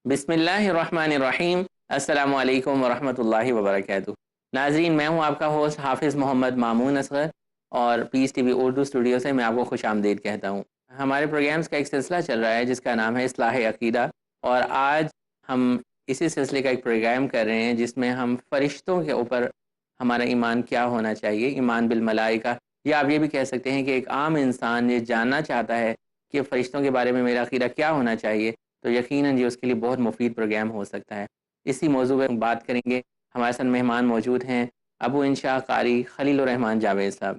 بسم اللہ الرحمن الرحیم۔ السلام علیکم ورحمۃ اللہ وبرکاتہ۔ ناظرین، میں ہوں آپ کا ہوسٹ حافظ محمد مامون اصغر، اور پیس ٹی وی اردو اسٹوڈیو سے میں آپ کو خوش آمدید کہتا ہوں۔ ہمارے پروگرامز کا ایک سلسلہ چل رہا ہے جس کا نام ہے اصلاح عقیدہ، اور آج ہم اسی سلسلے کا ایک پروگرام کر رہے ہیں جس میں ہم فرشتوں کے اوپر ہمارا ایمان کیا ہونا چاہیے، ایمان بالملائکہ، یا آپ یہ بھی کہہ سکتے ہیں کہ ایک عام انسان یہ جاننا چاہتا ہے کہ فرشتوں کے بارے میں میرا عقیدہ کیا ہونا چاہیے، تو یقیناً یہ اس کے لیے بہت مفید پروگرام ہو سکتا ہے۔ اسی موضوع پہ بات کریں گے۔ ہمارے ساتھ مہمان موجود ہیں ابو انشاء قاری خلیل الرحمان جاوید صاحب۔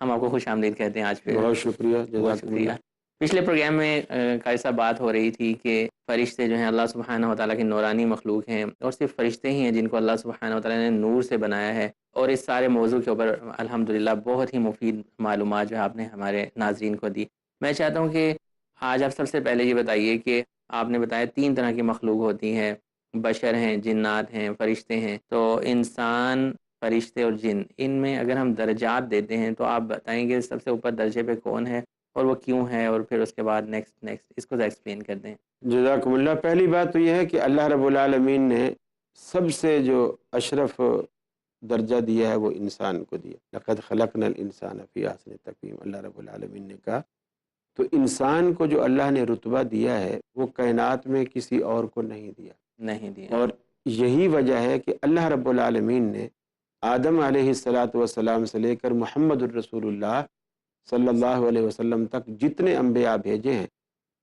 ہم آپ کو خوش آمدید کہتے ہیں آج پھر۔ بہت شکریہ، بہت جزاکم شکریہ۔ اللہ۔ پچھلے پروگرام میں قاری صاحب بات ہو رہی تھی کہ فرشتے جو ہیں اللہ سبحانہ و تعالیٰ کی نورانی مخلوق ہیں، اور صرف فرشتے ہی ہیں جن کو اللہ سبحانہ و تعالیٰ نے نور سے بنایا ہے، اور اس سارے موضوع کے اوپر الحمدللہ بہت ہی مفید معلومات جو ہے آپ نے ہمارے ناظرین کو دی۔ میں چاہتا ہوں کہ آج آپ سب سے پہلے یہ بتائیے کہ آپ نے بتایا 3 طرح کی مخلوق ہوتی ہیں، بشر ہیں، جنات ہیں، فرشتے ہیں۔ تو انسان، فرشتے اور جن، ان میں اگر ہم درجات دیتے ہیں تو آپ بتائیں گے سب سے اوپر درجے پہ کون ہے اور وہ کیوں ہے، اور پھر اس کے بعد نیکسٹ اس کو ایکسپلین کر دیں۔ جزاکم اللہ۔ پہلی بات تو یہ ہے کہ اللہ رب العالمین نے سب سے جو اشرف درجہ دیا ہے وہ انسان کو دیا۔ لقد خلقنا الانسان فی احسن تقویم، اللہ رب العالمین نے کہا۔ تو انسان کو جو اللہ نے رتبہ دیا ہے وہ کائنات میں کسی اور کو نہیں دیا، نہیں دیا۔ اور یہی وجہ ہے کہ اللہ رب العالمین نے آدم علیہ السلام سے لے کر محمد الرسول اللہ صلی اللہ علیہ وسلم تک جتنے انبیاء بھیجے ہیں،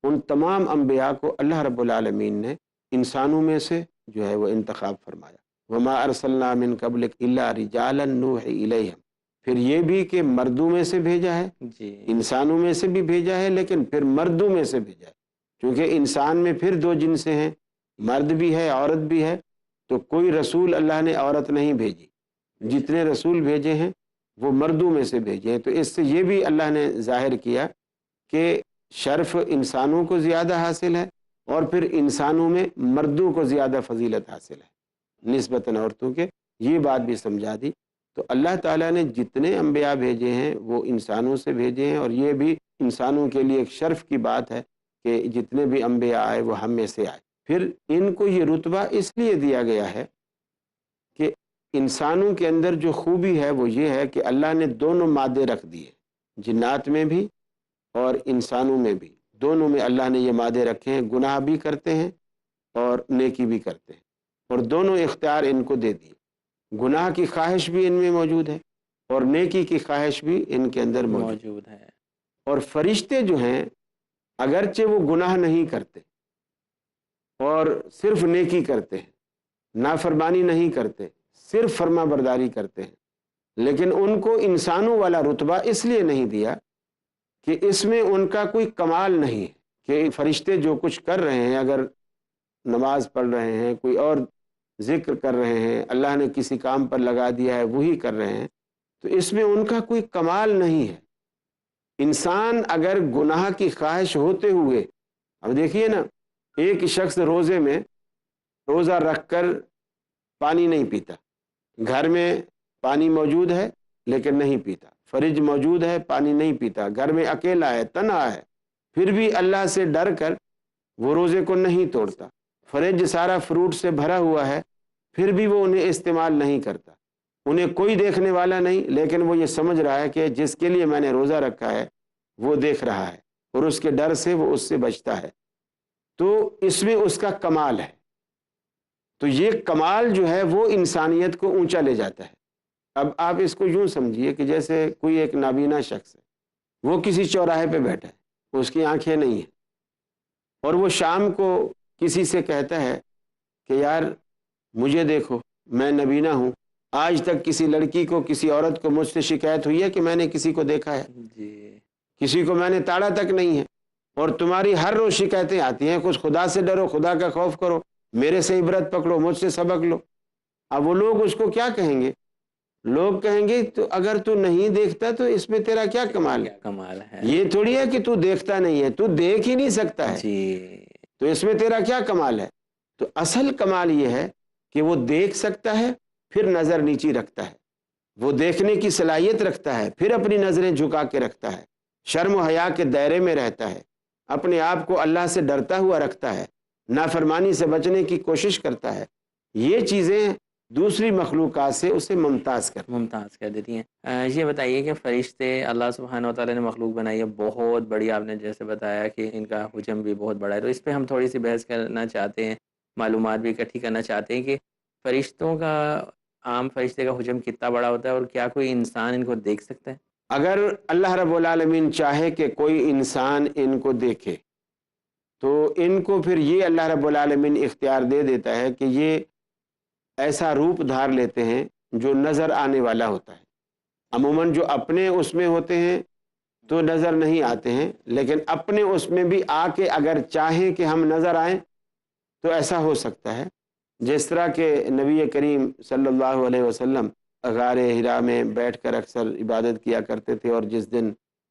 ان تمام انبیاء کو اللہ رب العالمین نے انسانوں میں سے جو ہے وہ انتخاب فرمایا۔ وما ارسلنا من قبلک الا رجالا نوحی الیہم، پھر یہ بھی کہ مردوں میں سے بھیجا ہے، جی، انسانوں میں سے بھی بھیجا ہے، لیکن پھر مردوں میں سے بھیجا ہے، کیونکہ انسان میں پھر 2 جنسیں ہیں، مرد بھی ہے عورت بھی ہے، تو کوئی رسول اللہ نے عورت نہیں بھیجی، جتنے رسول بھیجے ہیں وہ مردوں میں سے بھیجے ہیں۔ تو اس سے یہ بھی اللہ نے ظاہر کیا کہ شرف انسانوں کو زیادہ حاصل ہے، اور پھر انسانوں میں مردوں کو زیادہ فضیلت حاصل ہے نسبتاً عورتوں کے، یہ بات بھی سمجھا دی۔ تو اللہ تعالیٰ نے جتنے انبیاء بھیجے ہیں وہ انسانوں سے بھیجے ہیں، اور یہ بھی انسانوں کے لیے ایک شرف کی بات ہے کہ جتنے بھی انبیاء آئے وہ ہم میں سے آئے۔ پھر ان کو یہ رتبہ اس لیے دیا گیا ہے کہ انسانوں کے اندر جو خوبی ہے وہ یہ ہے کہ اللہ نے دونوں مادے رکھ دیے، جنات میں بھی اور انسانوں میں بھی، دونوں میں اللہ نے یہ مادے رکھے ہیں، گناہ بھی کرتے ہیں اور نیکی بھی کرتے ہیں، اور دونوں اختیار ان کو دے دیے۔ گناہ کی خواہش بھی ان میں موجود ہے اور نیکی کی خواہش بھی ان کے اندر موجود ہے۔ اور فرشتے جو ہیں اگرچہ وہ گناہ نہیں کرتے اور صرف نیکی کرتے ہیں، نافرمانی نہیں کرتے، صرف فرما برداری کرتے ہیں، لیکن ان کو انسانوں والا رتبہ اس لیے نہیں دیا کہ اس میں ان کا کوئی کمال نہیں ہے، کہ فرشتے جو کچھ کر رہے ہیں، اگر نماز پڑھ رہے ہیں، کوئی اور ذکر کر رہے ہیں، اللہ نے کسی کام پر لگا دیا ہے وہی کر رہے ہیں، تو اس میں ان کا کوئی کمال نہیں ہے۔ انسان اگر گناہ کی خواہش ہوتے ہوئے، اب دیکھیے نا، ایک شخص روزے میں روزہ رکھ کر پانی نہیں پیتا، گھر میں پانی موجود ہے لیکن نہیں پیتا، فریج موجود ہے پانی نہیں پیتا، گھر میں اکیلا ہے، تنہا ہے، پھر بھی اللہ سے ڈر کر وہ روزے کو نہیں توڑتا، فریج سارا فروٹ سے بھرا ہوا ہے پھر بھی وہ انہیں استعمال نہیں کرتا، انہیں کوئی دیکھنے والا نہیں، لیکن وہ یہ سمجھ رہا ہے کہ جس کے لیے میں نے روزہ رکھا ہے وہ دیکھ رہا ہے، اور اس کے ڈر سے وہ اس سے بچتا ہے، تو اس میں اس کا کمال ہے۔ تو یہ کمال جو ہے وہ انسانیت کو اونچا لے جاتا ہے۔ اب آپ اس کو یوں سمجھیے کہ جیسے کوئی ایک نابینا شخص ہے، وہ کسی چوراہے پہ بیٹھا ہے، اس کی آنکھیں نہیں ہیں، اور وہ شام کو کسی سے کہتا ہے کہ یار مجھے دیکھو، میں نابینا ہوں، آج تک کسی لڑکی کو، کسی عورت کو مجھ سے شکایت ہوئی ہے کہ میں نے کسی کو دیکھا ہے؟ جی، کسی کو میں نے تاڑا تک نہیں ہے، اور تمہاری ہر روز شکایتیں آتی ہیں، کچھ خدا سے ڈرو، خدا کا خوف کرو، میرے سے عبرت پکڑو، مجھ سے سبق لو۔ اب وہ لوگ اس کو کیا کہیں گے؟ لوگ کہیں گے تو اگر تو نہیں دیکھتا تو اس میں تیرا کیا کمال ہے؟ کمال ہے۔ یہ تھوڑی ہے کہ تو دیکھتا نہیں ہے، تو دیکھ ہی نہیں سکتا ہے، جی، تو اس میں تیرا کیا کمال ہے؟ تو اصل کمال یہ ہے کہ وہ دیکھ سکتا ہے پھر نظر نیچی رکھتا ہے، وہ دیکھنے کی صلاحیت رکھتا ہے پھر اپنی نظریں جھکا کے رکھتا ہے، شرم و حیا کے دائرے میں رہتا ہے، اپنے آپ کو اللہ سے ڈرتا ہوا رکھتا ہے، نافرمانی سے بچنے کی کوشش کرتا ہے، یہ چیزیں دوسری مخلوقات سے اسے ممتاز کر دیتی ہیں۔ یہ بتائیے کہ فرشتے اللہ سبحانہ و تعالیٰ نے مخلوق بنائی ہے بہت بڑی، آپ نے جیسے بتایا کہ ان کا حجم بھی بہت بڑا ہے، تو اس پہ ہم تھوڑی سی بحث کرنا چاہتے ہیں، معلومات بھی اکٹھی کرنا چاہتے ہیں کہ فرشتوں کا، عام فرشتے کا حجم کتنا بڑا ہوتا ہے، اور کیا کوئی انسان ان کو دیکھ سکتا ہے؟ اگر اللہ رب العالمین چاہے کہ کوئی انسان ان کو دیکھے تو ان کو پھر یہ اللہ رب العالمین اختیار دے دیتا ہے کہ یہ ایسا روپ دھار لیتے ہیں جو نظر آنے والا ہوتا ہے۔ عموماً جو اپنے اس میں ہوتے ہیں تو نظر نہیں آتے ہیں، لیکن اپنے اس میں بھی آ کے اگر چاہیں کہ ہم نظر آئیں تو ایسا ہو سکتا ہے، جس طرح کہ نبی کریم صلی اللہ علیہ وسلم غار حرا میں بیٹھ کر اکثر عبادت کیا کرتے تھے، اور جس دن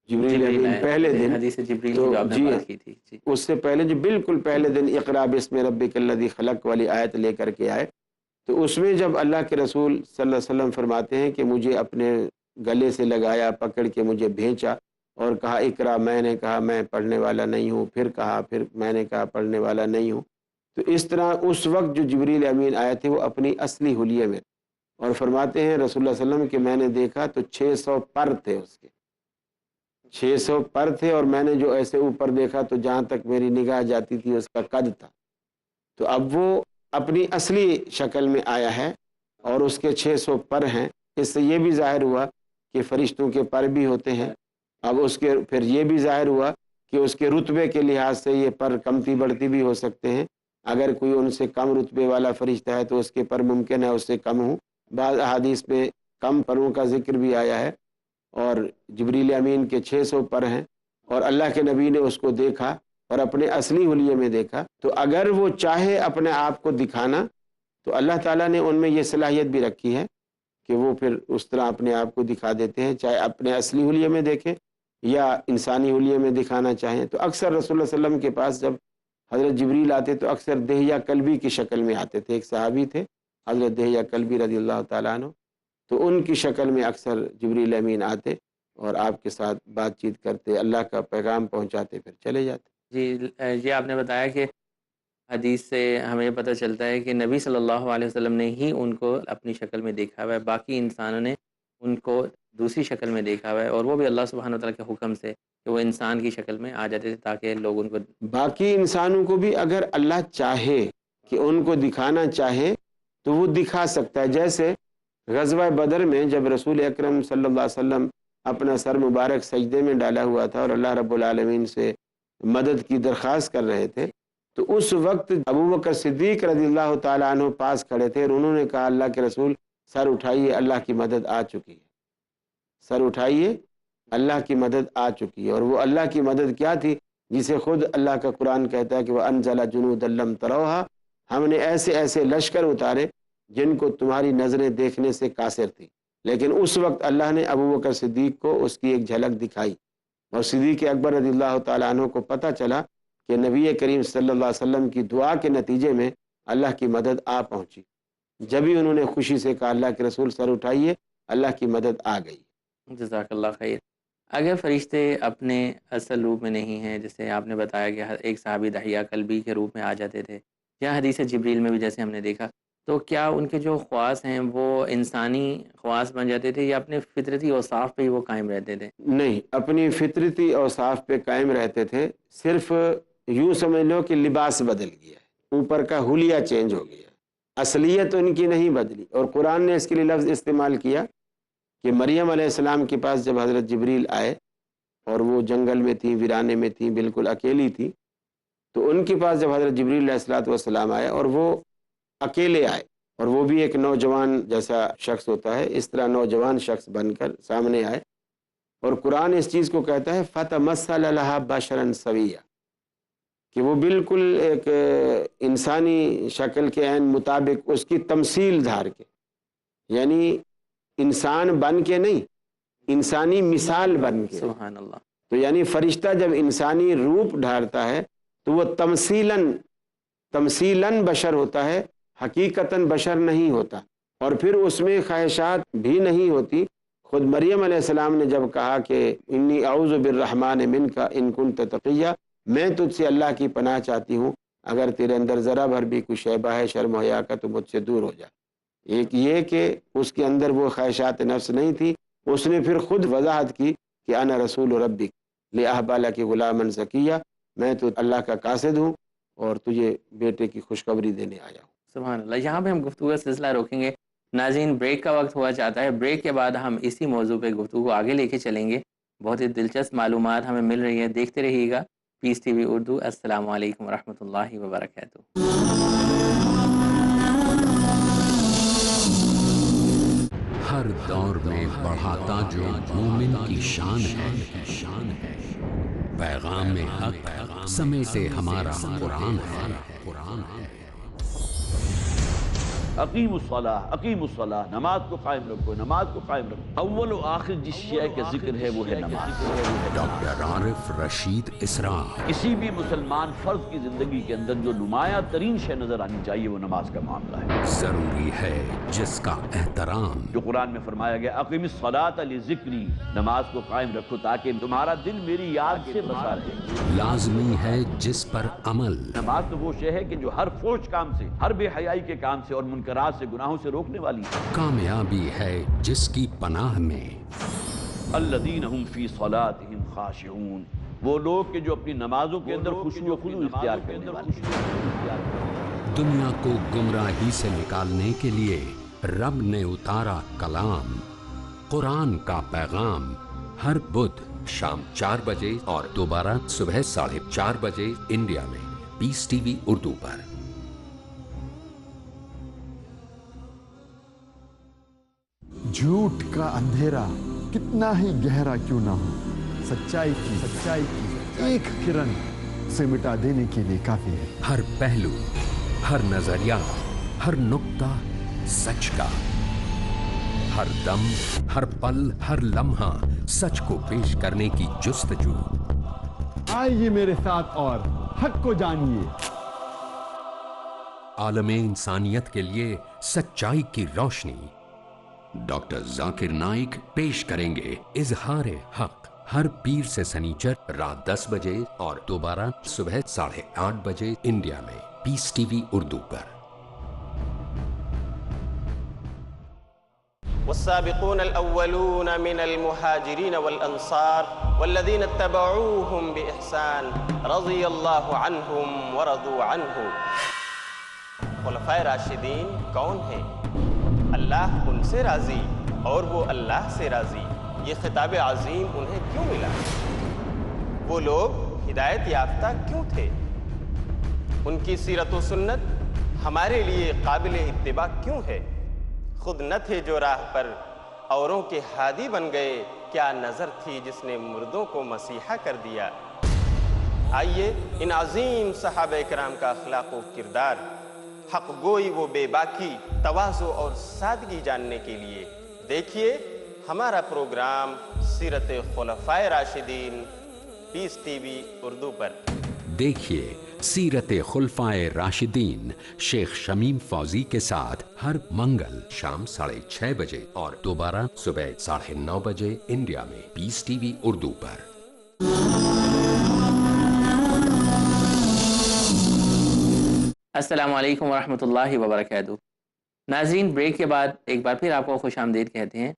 جبریل امین پہلے دن، حدیث جبریل تو کی جو آپ نے جی بات کی تھی، جی اس سے پہلے جو بالکل پہلے دن اقرا بسم ربک الذی خلق والی آیت لے کر کے آئے، تو اس میں جب اللہ کے رسول صلی اللہ علیہ وسلم فرماتے ہیں کہ مجھے اپنے گلے سے لگایا، پکڑ کے مجھے بھینچا اور کہا اقرا، میں نے کہا میں پڑھنے والا نہیں ہوں، پھر میں نے کہا پڑھنے والا نہیں ہوں، تو اس طرح اس وقت جو جبریل امین آئے تھے وہ اپنی اصلی حلیے میں، اور فرماتے ہیں رسول اللہ صلی اللہ علیہ وسلم کہ میں نے دیکھا تو 600 پر تھے، اس کے 600 پر تھے، اور میں نے جو ایسے اوپر دیکھا تو جہاں تک میری نگاہ جاتی تھی اس کا قد تھا۔ تو اب وہ اپنی اصلی شکل میں آیا ہے اور اس کے 600 پر ہیں۔ اس سے یہ بھی ظاہر ہوا کہ فرشتوں کے پر بھی ہوتے ہیں۔ اب اس کے پھر یہ بھی ظاہر ہوا کہ اس کے رتبے کے لحاظ سے یہ پر کمتی بڑھتی بھی ہو سکتے ہیں۔ اگر کوئی ان سے کم رتبے والا فرشتہ ہے تو اس کے پر ممکن ہے اس سے کم ہوں۔ بعض احادیث میں کم پروں کا ذکر بھی آیا ہے، اور جبریل امین کے 600 پر ہیں، اور اللہ کے نبی نے اس کو دیکھا اور اپنے اصلی حلیے میں دیکھا۔ تو اگر وہ چاہے اپنے آپ کو دکھانا تو اللہ تعالیٰ نے ان میں یہ صلاحیت بھی رکھی ہے کہ وہ پھر اس طرح اپنے آپ کو دکھا دیتے ہیں، چاہے اپنے اصلی حلیے میں دیکھیں یا انسانی حلیے میں دکھانا چاہیں۔ تو اکثر رسول اللہ صلی اللہ علیہ وسلم کے پاس جب حضرت جبریل آتے تو اکثر دہیہ کلبی کی شکل میں آتے تھے۔ ایک صحابی تھے حضرت دہیہ کلبی رضی اللہ تعالیٰ عنہ، تو ان کی شکل میں اکثر جبریل امین آتے اور آپ کے ساتھ بات چیت کرتے، اللہ کا پیغام پہنچاتے، پھر چلے جاتے۔ جی، یہ آپ نے بتایا کہ حدیث سے ہمیں پتہ چلتا ہے کہ نبی صلی اللہ علیہ وسلم نے ہی ان کو اپنی شکل میں دیکھا ہوا ہے، باقی انسانوں نے ان کو دوسری شکل میں دیکھا ہوا ہے، اور وہ بھی اللہ سبحانہ وتعالیٰ کے حکم سے کہ وہ انسان کی شکل میں آ جاتے تھے تاکہ لوگ ان کو، باقی انسانوں کو بھی اگر اللہ چاہے کہ ان کو دکھانا چاہے تو وہ دکھا سکتا ہے۔ جیسے غزوہ بدر میں جب رسول اکرم صلی اللہ علیہ وسلم اپنا سر مبارک سجدے میں ڈالا ہوا تھا اور اللہ رب العالمین سے مدد کی درخواست کر رہے تھے، تو اس وقت ابوبکر صدیق رضی اللہ تعالیٰ عنہ پاس کھڑے تھے، اور انہوں نے کہا اللہ کے رسول سر اٹھائیے، اللہ کی مدد آ چکی ہے، سر اٹھائیے، اللہ کی مدد آ چکی ہے۔ اور وہ اللہ کی مدد کیا تھی جسے خود اللہ کا قرآن کہتا ہے کہ وَأَنزَلَ جُنُودًا لَّمْ تَرَوْهَا، ہم نے ایسے ایسے لشکر اتارے جن کو تمہاری نظریں دیکھنے سے قاصر تھی، لیکن اس وقت اللہ نے ابوبکر صدیق کو اس کی ایک جھلک دکھائی، اور صدیق اکبر رضی اللہ تعالیٰ عنہ کو پتہ چلا کہ نبی کریم صلی اللہ علیہ وسلم کی دعا کے نتیجے میں اللہ کی مدد آ پہنچی۔ جبھی انہوں نے خوشی سے کہا اللہ کے رسول سر اٹھائیے، اللہ کی مدد آ گئی۔ جزاک اللہ خیر۔ اگر فرشتے اپنے اصل روپ میں نہیں ہیں، جیسے آپ نے بتایا کہ ہر ایک صحابی دہیہ کلبی کے روپ میں آ جاتے تھے، یا حدیث جبریل میں بھی جیسے ہم نے دیکھا، تو کیا ان کے جو خواص ہیں وہ انسانی خواص بن جاتے تھے یا اپنے فطرتی اوصاف پہ ہی وہ قائم رہتے تھے؟ نہیں، اپنی فطرتی اوصاف پہ قائم رہتے تھے، صرف یوں سمجھ لو کہ لباس بدل گیا ہے، اوپر کا حلیہ چینج ہو گیا، اصلیت ان کی نہیں بدلی۔ اور قرآن نے اس کے لیے لفظ استعمال کیا کہ مریم علیہ السلام کے پاس جب حضرت جبریل آئے اور وہ جنگل میں تھیں، ویرانے میں تھیں، بالکل اکیلی تھی، تو ان کے پاس جب حضرت جبریل علیہ الصلوۃ والسلام آئے اور وہ اکیلے آئے، اور وہ بھی ایک نوجوان جیسا شخص ہوتا ہے اس طرح نوجوان شخص بن کر سامنے آئے، اور قرآن اس چیز کو کہتا ہے فَتَمَثَّلَ لَهَا بَشَرًا سَوِيًّا، کہ وہ بالکل ایک انسانی شکل کے عین مطابق اس کی تمثیل دھار کے، یعنی انسان بن کے نہیں، انسانی مثال بن کے۔ سبحان اللہ۔ تو یعنی فرشتہ جب انسانی روپ ڈھارتا ہے تو وہ تمثیلاً بشر ہوتا ہے، حقیقتاً بشر نہیں ہوتا، اور پھر اس میں خواہشات بھی نہیں ہوتی۔ خود مریم علیہ السلام نے جب کہا کہ انی اعوذ بالرحمن منک ان کنت تقیہ، میں تجھ سے اللہ کی پناہ چاہتی ہوں اگر تیرے اندر ذرا بھر بھی کوئی شیبہ ہے شرم و حیا کا تو مجھ سے دور ہو جا۔ ایک یہ کہ اس کے اندر وہ خواہشات نفس نہیں تھی، اس نے پھر خود وضاحت کی کہ انا رسول ربک لأہب لک غلاما زکیہ، میں تو اللہ کا قاصد ہوں اور تجھے بیٹے کی خوشخبری دینے آیا ہوں۔ سبحان اللہ۔ یہاں پہ ہم گفتگو کا سلسلہ روکیں گے ناظرین، بریک کا وقت ہوا چاہتا ہے، بریک کے بعد ہم اسی موضوع پہ گفتگو کو آگے لے کے چلیں گے۔ بہت ہی دلچسپ معلومات ہمیں مل رہی ہیں، دیکھتے رہیے گا پیس ٹی وی اردو۔ السلام علیکم ورحمۃ اللہ وبرکاتہ۔ ہر دور میں بڑھاتا جو مومن کی شان ہے، پیغام حق سمیٹے ہمارا قرآن ہے۔ اقیم الصلاح، نماز کو قائم رکھو، نماز کو قائم رکھو۔ اول و آخر جس شے کا ذکر ہے وہ ہے نماز۔ ڈاکٹر عارف رشید اسرا۔ کسی بھی مسلمان فرد کی زندگی کے اندر جو نمایاں ترین شے نظر آنی چاہیے وہ نماز کا معاملہ ہے۔ ضروری ہے جس کا احترام، جو قرآن میں فرمایا گیا اقیم الصلاۃ لذکری، نماز کو قائم رکھو تاکہ تمہارا دل میری یاد سے بسا رہے۔ لازمی ہے جس پر عمل، نماز تو وہ شے ہے کہ جو ہر فحش کام سے، ہر بے حیائی کے کام سے اور منکرات سے، گناہوں سے روکنے والی ہے۔ کامیابی ہے جس کی پناہ میں، الذین هم فی صلاتهم خاشعون، وہ لوگ کہ جو اپنی نمازوں کے اندر خشوع و خضوع اختیار کرنے والے ہیں۔ دنیا کو گمراہی سے نکالنے کے لیے رب نے اتارا کلام، قرآن کا پیغام، ہر بدھ شام 4 بجے اور دوبارہ صبح 4:30 بجے انڈیا میں پیس ٹی وی اردو پر۔ جھوٹ کا اندھیرا کتنا ہی گہرا کیوں نہ ہو، سچائی کی ایک کرن سے مٹا دینے کے لیے کافی ہے۔ ہر پہلو، ہر نظریہ، ہر نقطہ سچ کا، ہر دم، ہر پل، ہر لمحہ سچ کو پیش کرنے کی جستجو۔ آئیے میرے ساتھ اور حق کو جانیے۔ عالم انسانیت کے لیے سچائی کی روشنی۔ ڈاکٹر ذاکر نائک پیش کریں گے اظہار حق، ہر پیر سے سنیچر رات 10 بجے اور دوبارہ صبح 8:30 بجے انڈیا میں پیس ٹی وی اردو پر۔ والسابقون الأولون من المهاجرين والأنصار والذين اتبعوهم بإحسان رضي الله عنهم ورضوا عنه۔ خلفائے راشدین کون ہیں؟ اللہ ان سے راضی اور وہ اللہ سے راضی، یہ خطاب عظیم انہیں کیوں ملا؟ وہ لوگ ہدایت یافتہ کیوں تھے؟ ان کی سیرت و سنت ہمارے لیے قابل اتباع کیوں ہے؟ خود نہ تھے جو راہ پر اوروں کے ہادی بن گئے، کیا نظر تھی جس نے مردوں کو مسیحا کر دیا؟ آئیے ان عظیم صحابہ کرام کا اخلاق و کردار، حق گوئی و بے باکی، تواضع اور سادگی جاننے کے لیے دیکھیے ہمارا پروگرام سیرت خلفائے راشدین پیس ٹی وی اردو پر۔ دیکھیے سیرت خلفائے راشدین شیخ شمیم فوزی کے ساتھ ہر منگل شام 6:30 بجے اور دوبارہ صبح 9:30 بجے انڈیا میں پیس ٹی وی اردو پر۔ السلام علیکم ورحمۃ اللہ وبرکاتہ۔ ناظرین، بریک کے بعد ایک بار پھر آپ کو خوش آمدید کہتے ہیں۔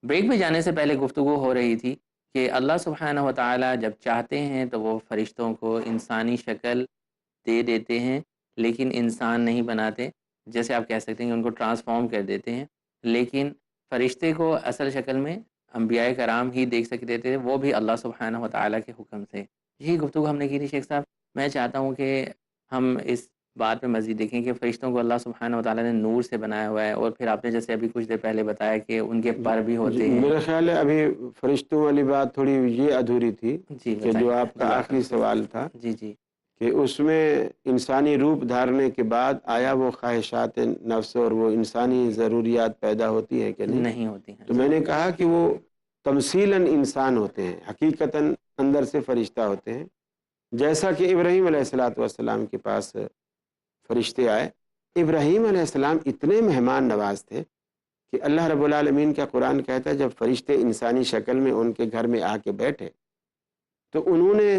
بریک میں جانے سے پہلے گفتگو ہو رہی تھی کہ اللہ سبحانہ و تعالیٰ جب چاہتے ہیں تو وہ فرشتوں کو انسانی شکل دے دیتے ہیں، لیکن انسان نہیں بناتے۔ جیسے آپ کہہ سکتے ہیں کہ ان کو ٹرانسفارم کر دیتے ہیں، لیکن فرشتے کو اصل شکل میں انبیاء کرام ہی دیکھ سکتے تھے، وہ بھی اللہ سبحانہ و تعالیٰ کے حکم سے۔ یہی گفتگو ہم نے کی تھی شیخ صاحب۔ میں چاہتا ہوں کہ ہم اس بات پہ مزید دیکھیں کہ فرشتوں کو اللہ سبحانہ و تعالیٰ نے نور سے بنایا ہوا ہے، اور پھر آپ نے جیسے ابھی کچھ دیر پہلے بتایا کہ ان کے پر بھی ہوتے ہیں۔ میرا خیال ہے ابھی فرشتوں والی بات تھوڑی یہ ادھوری تھی کہ جو آپ کا آخری سوال تھا جی جی، کہ اس میں انسانی روپ دھارنے کے بعد آیا وہ خواہشات نفس اور وہ انسانی ضروریات پیدا ہوتی ہیں کہ نہیں ہوتی ہیں۔ تو میں نے کہا کہ وہ تمثیلاً انسان ہوتے ہیں، حقیقتاً اندر سے فرشتہ ہوتے ہیں۔ جیسا کہ ابراہیم علیہ السلام کے پاس فرشتے آئے، ابراہیم علیہ السلام اتنے مہمان نواز تھے کہ اللہ رب العالمین کا قرآن کہتا ہے جب فرشتے انسانی شکل میں ان کے گھر میں آ کے بیٹھے تو انہوں نے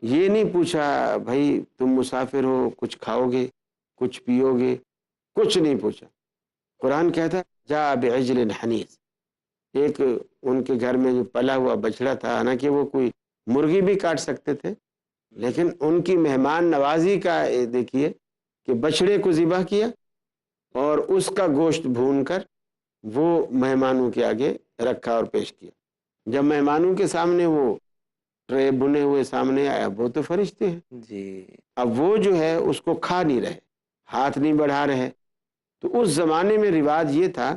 یہ نہیں پوچھا بھائی تم مسافر ہو، کچھ کھاؤ گے، کچھ پیو گے، کچھ نہیں پوچھا۔ قرآن کہتا ہے جاء بعجل حنیذ، ایک ان کے گھر میں جو پلا ہوا بچڑا تھا، حالانکہ وہ کوئی مرغی بھی کاٹ سکتے تھے، لیکن ان کی مہمان نوازی کا دیکھیے کہ بچڑے کو ذبح کیا اور اس کا گوشت بھون کر وہ مہمانوں کے آگے رکھا اور پیش کیا۔ جب مہمانوں کے سامنے وہ ٹرے بنے ہوئے سامنے آیا، وہ تو فرشتے ہیں، جی اب وہ جو ہے اس کو کھا نہیں رہے، ہاتھ نہیں بڑھا رہے۔ تو اس زمانے میں رواج یہ تھا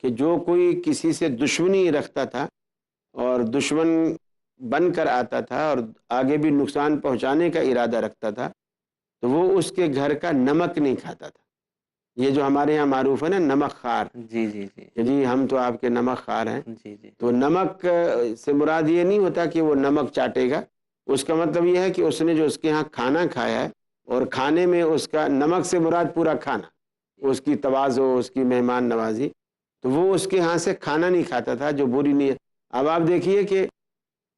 کہ جو کوئی کسی سے دشمنی رکھتا تھا اور دشمن بن کر آتا تھا اور آگے بھی نقصان پہنچانے کا ارادہ رکھتا تھا، تو وہ اس کے گھر کا نمک نہیں کھاتا تھا۔ یہ جو ہمارے ہاں معروف ہے نا نمک خار، جی جی جی کہ جی ہم تو آپ کے نمک خار ہیں، جی جی تو نمک سے مراد یہ نہیں ہوتا کہ وہ نمک چاٹے گا، اس کا مطلب یہ ہے کہ اس نے جو اس کے ہاں کھانا کھایا ہے اور کھانے میں اس کا نمک سے مراد پورا کھانا، اس کی تواضع، اس کی مہمان نوازی، تو وہ اس کے ہاں سے کھانا نہیں کھاتا تھا جو بری نیت۔ اب آپ دیکھیے کہ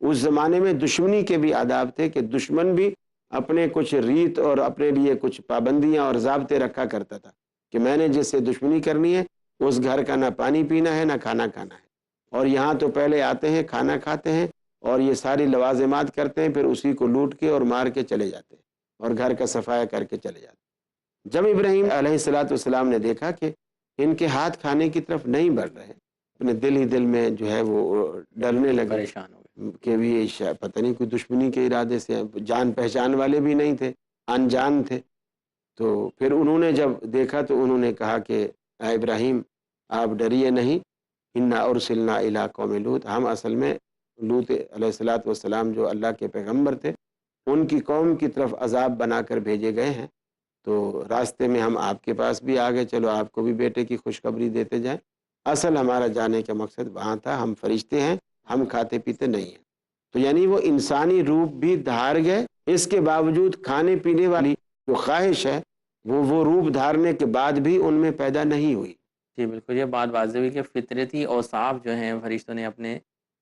اس زمانے میں دشمنی کے بھی آداب تھے کہ دشمن بھی اپنے کچھ ریت اور اپنے لیے کچھ پابندیاں اور ضابطے رکھا کرتا تھا کہ میں نے جس سے دشمنی کرنی ہے اس گھر کا نہ پانی پینا ہے نہ کھانا کھانا ہے، اور یہاں تو پہلے آتے ہیں کھانا کھاتے ہیں اور یہ ساری لوازمات کرتے ہیں، پھر اسی کو لوٹ کے اور مار کے چلے جاتے ہیں اور گھر کا صفایا کر کے چلے جاتے ہیں۔ جب ابراہیم علیہ السلام نے دیکھا کہ ان کے ہاتھ کھانے کی طرف نہیں بڑھ رہے، اپنے دل ہی دل میں جو ہے وہ ڈرنے لگے پریشان ہو گئے۔ کہ بھی پتہ نہیں کوئی دشمنی کے ارادے سے، جان پہچان والے بھی نہیں تھے، انجان تھے۔ تو پھر انہوں نے جب دیکھا تو انہوں نے کہا کہ اے ابراہیم آپ ڈریے نہیں، انا ارسلنا الی قوم لوط، ہم اصل میں لوط علیہ السلام جو اللہ کے پیغمبر تھے ان کی قوم کی طرف عذاب بنا کر بھیجے گئے ہیں، تو راستے میں ہم آپ کے پاس بھی آ گئے، چلو آپ کو بھی بیٹے کی خوشخبری دیتے جائیں۔ اصل ہمارا جانے کا مقصد وہاں تھا، ہم فرشتے ہیں، ہم کھاتے پیتے نہیں ہیں۔ تو یعنی وہ انسانی روپ بھی دھار گئے، اس کے باوجود کھانے پینے والی جو خواہش ہے وہ روپ دھارنے کے بعد بھی ان میں پیدا نہیں ہوئی۔ جی بالکل، یہ بات واضح ہوئی کہ فطرتی اوصاف جو ہیں فرشتوں نے اپنے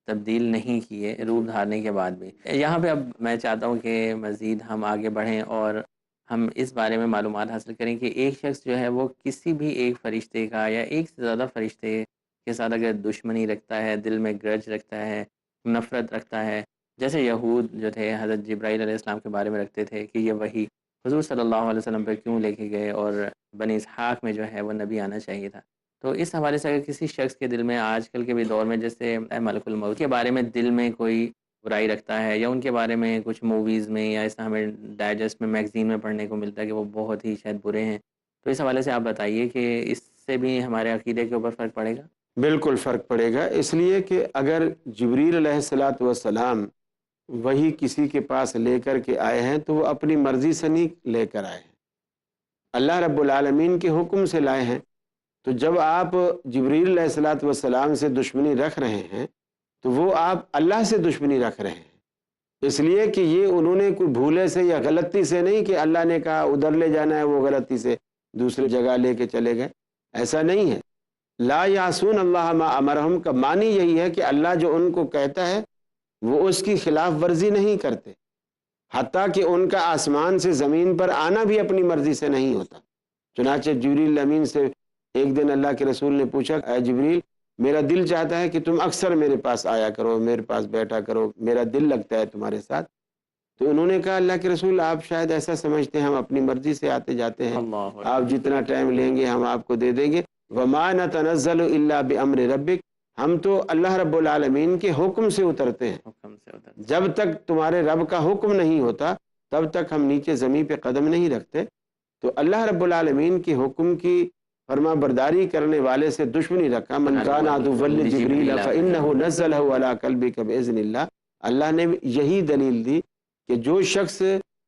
تبدیل نہیں کیے روپ دھارنے کے بعد بھی۔ یہاں پہ اب میں چاہتا ہوں کہ مزید ہم آگے بڑھیں اور ہم اس بارے میں معلومات حاصل کریں کہ ایک شخص جو ہے وہ کسی بھی ایک فرشتے کا یا ایک سے زیادہ فرشتے کے ساتھ اگر دشمنی رکھتا ہے، دل میں گرج رکھتا ہے، نفرت رکھتا ہے، جیسے یہود جو تھے حضرت جبرائیل علیہ السلام کے بارے میں رکھتے تھے کہ یہ وحی حضور صلی اللہ علیہ وسلم پہ کیوں لے کے گئے اور بنی اسحاق میں جو ہے وہ نبی آنا چاہیے تھا۔ تو اس حوالے سے اگر کسی شخص کے دل میں آج کل کے بھی دور میں جیسے ملک الموت کے بارے میں دل میں کوئی برائی رکھتا ہے یا ان کے بارے میں کچھ موویز میں یا اس طرح ہمیں ڈائجسٹ میں میگزین میں پڑھنے کو ملتا ہے کہ وہ بہت ہی شاید برے ہیں، تو اس حوالے سے آپ بتائیے کہ اس سے بھی ہمارے عقیدے کے اوپر فرق پڑے گا؟ بالکل فرق پڑے گا، اس لیے کہ اگر جبریل علیہ السلام وہی کسی کے پاس لے کر کے آئے ہیں تو وہ اپنی مرضی سے نہیں لے کر آئے ہیں، اللہ رب العالمین کے حکم سے لائے ہیں۔ تو جب آپ جبریل علیہ السلام سے دشمنی رکھ رہے ہیں تو وہ آپ اللہ سے دشمنی رکھ رہے ہیں، اس لیے کہ یہ انہوں نے کوئی بھولے سے یا غلطی سے نہیں کہ اللہ نے کہا ادھر لے جانا ہے وہ غلطی سے دوسری جگہ لے کے چلے گئے، ایسا نہیں ہے۔ لا یعصون اللہ ما امرہم کا معنی یہی ہے کہ اللہ جو ان کو کہتا ہے وہ اس کی خلاف ورزی نہیں کرتے، حتیٰ کہ ان کا آسمان سے زمین پر آنا بھی اپنی مرضی سے نہیں ہوتا۔ چنانچہ جبریل امین سے ایک دن اللہ کے رسول نے پوچھا اے جبریل میرا دل چاہتا ہے کہ تم اکثر میرے پاس آیا کرو، میرے پاس بیٹھا کرو، میرا دل لگتا ہے تمہارے ساتھ۔ تو انہوں نے کہا اللہ کے رسول آپ شاید ایسا سمجھتے ہیں ہم اپنی مرضی سے آتے جاتے ہیں، اللہ آپ جتنا ٹائم لیں گے ہم آپ کو دے دیں گے۔ وما نتنزل الا بامر ربک، ہم تو اللہ رب العالمین کے حکم سے اترتے ہیں، حکم سے ادھر جب تک تمہارے رب کا حکم نہیں ہوتا تب تک ہم نیچے زمین پہ قدم نہیں رکھتے۔ تو اللہ رب العالمین کے حکم کی فرما برداری کرنے والے سے دشمنی رکھا، من کان عدوا لجبریل فانہ نزلہ علی قلبک باذن اللہ، اللہ نے یہی دلیل دی کہ جو شخص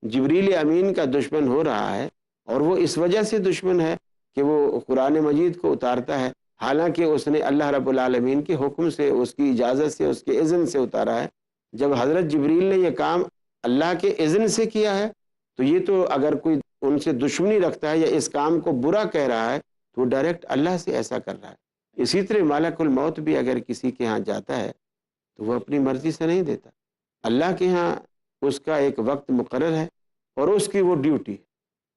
جبریل امین کا دشمن ہو رہا ہے اور وہ اس وجہ سے دشمن ہے کہ وہ قرآن مجید کو اتارتا ہے حالانکہ اس نے اللہ رب العالمین کے حکم سے، اس کی اجازت سے، اس کے اذن سے اتارا ہے، جب حضرت جبریل نے یہ کام اللہ کے اذن سے کیا ہے تو یہ تو اگر کوئی ان سے دشمنی رکھتا ہے یا اس کام کو برا کہہ رہا ہے تو وہ ڈائریکٹ اللہ سے ایسا کر رہا ہے۔ اسی طرح ملک الموت بھی اگر کسی کے ہاں جاتا ہے تو وہ اپنی مرضی سے نہیں دیتا، اللہ کے ہاں اس کا ایک وقت مقرر ہے اور اس کی وہ ڈیوٹی ہے،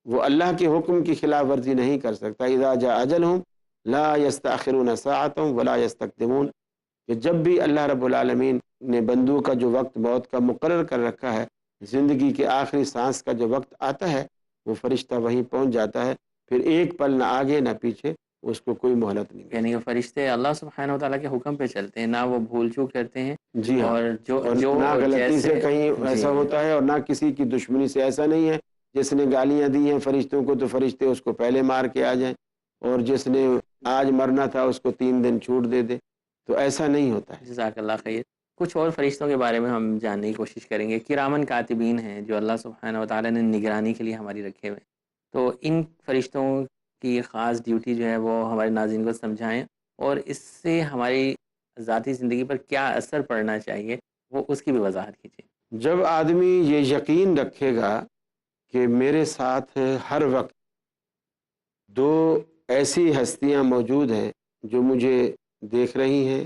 وہ اللہ کے حکم کی خلاف ورزی نہیں کر سکتا۔ اذا جاء اجلہم لا یستأخرون ساعۃ ولا یستقدمون، کہ جب بھی اللہ رب العالمین نے بندوں کا جو وقت موت کا مقرر کر رکھا ہے، زندگی کے آخری سانس کا جو وقت آتا ہے، وہ فرشتہ وہیں پہنچ جاتا ہے، پھر ایک پل نہ آگے نہ پیچھے، اس کو کوئی مہلت نہیں ملتی۔ یعنی کہ فرشتے اللہ سبحانہ و تعالیٰ کے حکم پہ چلتے ہیں، نہ وہ بھول چوک کرتے ہیں، جی ہاں، اور اور جو نہ غلطی جیسے سے کہیں جی ایسا ہوتا ہے، اور نہ کسی کی دشمنی سے۔ ایسا نہیں ہے جس نے گالیاں دی ہیں فرشتوں کو تو فرشتے اس کو پہلے مار کے آ جائیں، اور جس نے آج مرنا تھا اس کو 3 دن چھوٹ دے دے، تو ایسا نہیں ہوتا ہے۔ جزاک اللہ خیر۔ کچھ اور فرشتوں کے بارے میں ہم جاننے کی کوشش کریں گے۔ کرامن کاتبین ہیں جو اللہ سبحانہ و تعالیٰ نے نگرانی کے لیے ہماری رکھے ہوئے ہیں، تو ان فرشتوں کی خاص ڈیوٹی جو ہے وہ ہمارے ناظرین کو سمجھائیں، اور اس سے ہماری ذاتی زندگی پر کیا اثر پڑنا چاہیے، وہ اس کی بھی وضاحت کیجیے۔ جب آدمی یہ یقین رکھے گا کہ میرے ساتھ ہر وقت 2 ایسی ہستیاں موجود ہیں جو مجھے دیکھ رہی ہیں،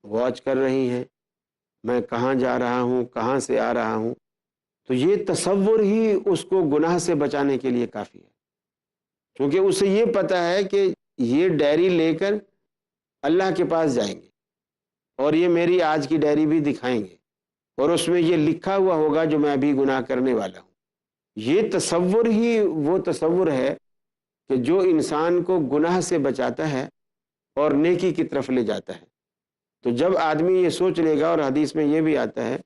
واچ کر رہی ہیں، میں کہاں جا رہا ہوں، کہاں سے آ رہا ہوں، تو یہ تصور ہی اس کو گناہ سے بچانے کے لیے کافی ہے، کیونکہ اسے یہ پتہ ہے کہ یہ ڈائری لے کر اللہ کے پاس جائیں گے، اور یہ میری آج کی ڈائری بھی دکھائیں گے، اور اس میں یہ لکھا ہوا ہوگا جو میں ابھی گناہ کرنے والا ہوں۔ یہ تصور ہی وہ تصور ہے کہ جو انسان کو گناہ سے بچاتا ہے اور نیکی کی طرف لے جاتا ہے۔ تو جب آدمی یہ سوچ لے گا، اور حدیث میں یہ بھی آتا ہے،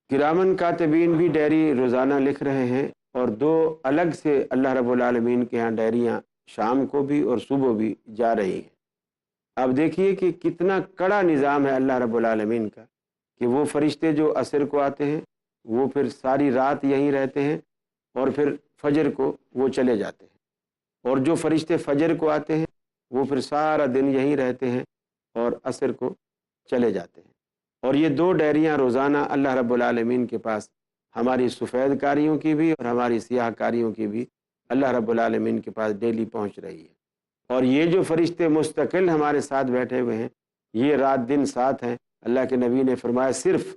کرامن کاتبین بھی ڈائری روزانہ لکھ رہے ہیں، اور 2 الگ سے اللہ رب العالمین کے ہاں ڈائریاں شام کو بھی اور صبح بھی جا رہی ہیں۔ اب دیکھیے کہ کتنا کڑا نظام ہے اللہ رب العالمین کا، کہ وہ فرشتے جو عصر کو آتے ہیں وہ پھر ساری رات یہیں رہتے ہیں، اور پھر فجر کو وہ چلے جاتے ہیں، اور جو فرشتے فجر کو آتے ہیں وہ پھر سارا دن یہیں رہتے ہیں اور عصر کو چلے جاتے ہیں۔ اور یہ 2 ڈائریاں روزانہ اللہ رب العالمین کے پاس، ہماری سفید کاریوں کی بھی اور ہماری سیاہ کاریوں کی بھی، اللہ رب العالمین کے پاس ڈیلی پہنچ رہی ہے۔ اور یہ جو فرشتے مستقل ہمارے ساتھ بیٹھے ہوئے ہیں، یہ رات دن ساتھ ہیں۔ اللہ کے نبی نے فرمایا صرف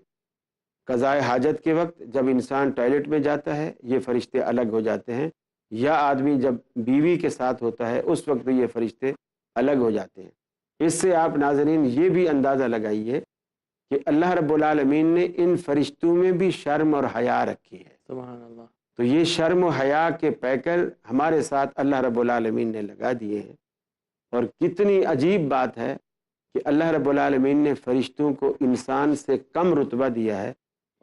قضاء حاجت کے وقت جب انسان ٹوائلٹ میں جاتا ہے یہ فرشتے الگ ہو جاتے ہیں، یا آدمی جب بیوی کے ساتھ ہوتا ہے اس وقت یہ فرشتے الگ ہو جاتے ہیں۔ اس سے آپ ناظرین یہ بھی اندازہ لگائیے کہ اللہ رب العالمین نے ان فرشتوں میں بھی شرم اور حیا رکھی ہے۔ سبحان اللہ۔ تو یہ شرم و حیا کے پیکر ہمارے ساتھ اللہ رب العالمین نے لگا دیے ہیں، اور کتنی عجیب بات ہے کہ اللہ رب العالمین نے فرشتوں کو انسان سے کم رتبہ دیا ہے،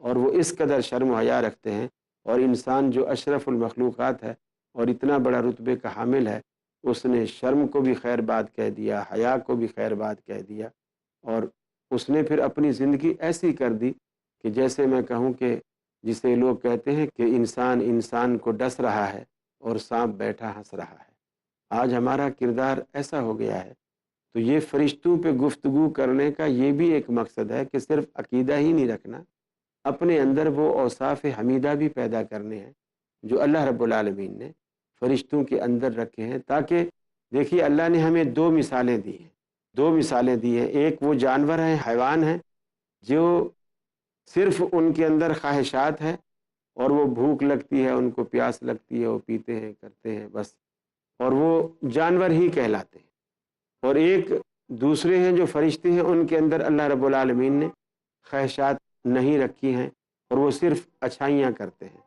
اور وہ اس قدر شرم و حیا رکھتے ہیں، اور انسان جو اشرف المخلوقات ہے اور اتنا بڑا رتبے کا حامل ہے، اس نے شرم کو بھی خیر بات کہہ دیا، حیا کو بھی خیر بات کہہ دیا، اور اس نے پھر اپنی زندگی ایسی کر دی کہ جیسے میں کہوں کہ جسے لوگ کہتے ہیں کہ انسان کو ڈس رہا ہے اور سانپ بیٹھا ہنس رہا ہے۔ آج ہمارا کردار ایسا ہو گیا ہے۔ تو یہ فرشتوں پہ گفتگو کرنے کا یہ بھی ایک مقصد ہے کہ صرف عقیدہ ہی نہیں رکھنا، اپنے اندر وہ اوصاف حمیدہ بھی پیدا کرنے ہیں جو اللہ رب العالمین نے فرشتوں کے اندر رکھے ہیں، تاکہ دیکھیے اللہ نے ہمیں 2 مثالیں دی ہیں، 2 مثالیں دی ہیں۔ ایک وہ جانور ہیں، حیوان ہیں، جو صرف ان کے اندر خواہشات ہیں، اور وہ بھوک لگتی ہے، ان کو پیاس لگتی ہے، وہ پیتے ہیں، کرتے ہیں بس، اور وہ جانور ہی کہلاتے ہیں۔ اور ایک دوسرے ہیں جو فرشتے ہیں، ان کے اندر اللہ رب العالمین نے خواہشات نہیں رکھی ہیں، اور وہ صرف اچھائیاں کرتے ہیں۔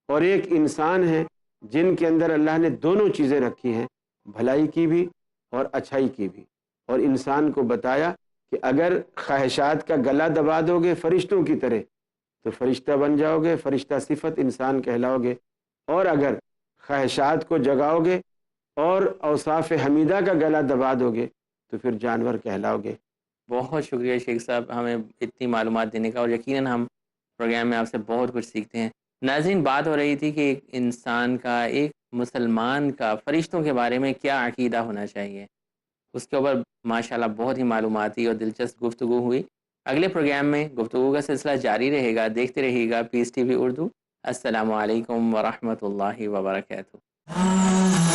اور ایک انسان ہے جن کے اندر اللہ نے دونوں چیزیں رکھی ہیں، بھلائی کی بھی اور اچھائی کی بھی، اور انسان کو بتایا کہ اگر خواہشات کا گلا دبا دو گے فرشتوں کی طرح تو فرشتہ بن جاؤ گے، فرشتہ صفت انسان کہلاؤ گے، اور اگر خواہشات کو جگاؤ گے اور اوصاف حمیدہ کا گلا دبا دو گے تو پھر جانور کہلاؤ گے۔ بہت شکریہ شیخ صاحب ہمیں اتنی معلومات دینے کا، اور یقیناً ہم پروگرام میں آپ سے بہت کچھ سیکھتے ہیں۔ ناظرین، بات ہو رہی تھی کہ ایک انسان کا، ایک مسلمان کا فرشتوں کے بارے میں کیا عقیدہ ہونا چاہیے، اس کے اوپر ماشاءاللہ بہت ہی معلوماتی اور دلچسپ گفتگو ہوئی۔ اگلے پروگرام میں گفتگو کا سلسلہ جاری رہے گا، دیکھتے رہیے گا پیس ٹی وی اردو۔ السلام علیکم ورحمۃ اللہ وبرکاتہ۔